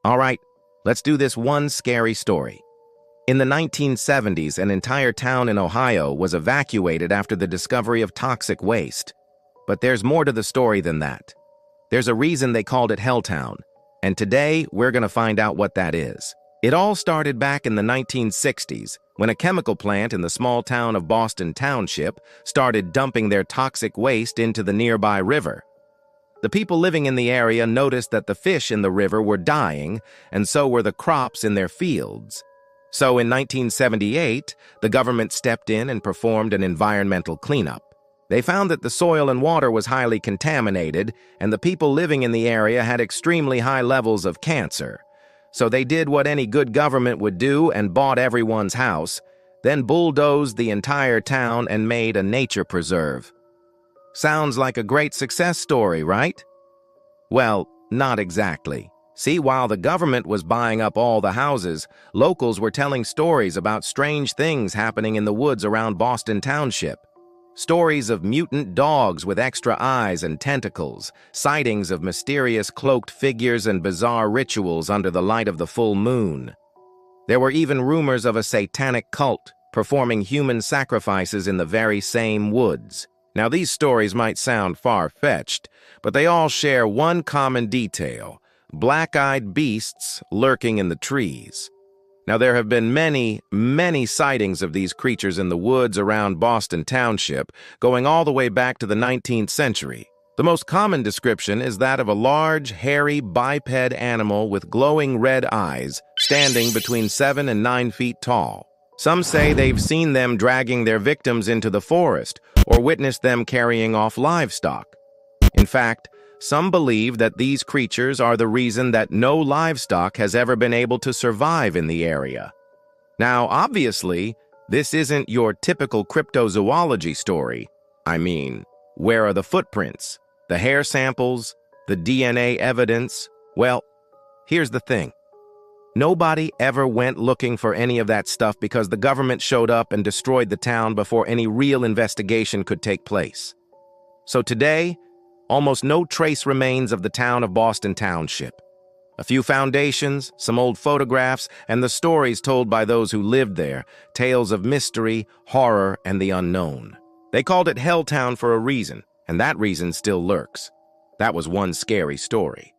All right, let's do this one scary story. In the 1970s, an entire town in Ohio was evacuated after the discovery of toxic waste. But there's more to the story than that. There's a reason they called it Helltown, and today we're going to find out what that is. It all started back in the 1960s, when a chemical plant in the small town of Boston Township started dumping their toxic waste into the nearby river. The people living in the area noticed that the fish in the river were dying, and so were the crops in their fields. So in 1978, the government stepped in and performed an environmental cleanup. They found that the soil and water was highly contaminated, and the people living in the area had extremely high levels of cancer. So they did what any good government would do and bought everyone's house, then bulldozed the entire town and made a nature preserve. Sounds like a great success story, right? Well, not exactly. See, while the government was buying up all the houses, locals were telling stories about strange things happening in the woods around Boston Township. Stories of mutant dogs with extra eyes and tentacles, sightings of mysterious cloaked figures and bizarre rituals under the light of the full moon. There were even rumors of a satanic cult performing human sacrifices in the very same woods. Now, these stories might sound far-fetched, but they all share one common detail: black-eyed beasts lurking in the trees. Now, there have been many sightings of these creatures in the woods around Boston Township, going all the way back to the 19th century. The most common description is that of a large, hairy, biped animal with glowing red eyes, standing between 7 and 9 feet tall. Some say they've seen them dragging their victims into the forest, or witnessed them carrying off livestock. In fact, some believe that these creatures are the reason that no livestock has ever been able to survive in the area. Now, obviously, this isn't your typical cryptozoology story. I mean, where are the footprints, the hair samples, the DNA evidence? Well, here's the thing. Nobody ever went looking for any of that stuff because the government showed up and destroyed the town before any real investigation could take place. So today, almost no trace remains of the town of Boston Township. A few foundations, some old photographs, and the stories told by those who lived there, tales of mystery, horror, and the unknown. They called it Helltown for a reason, and that reason still lurks. That was one scary story.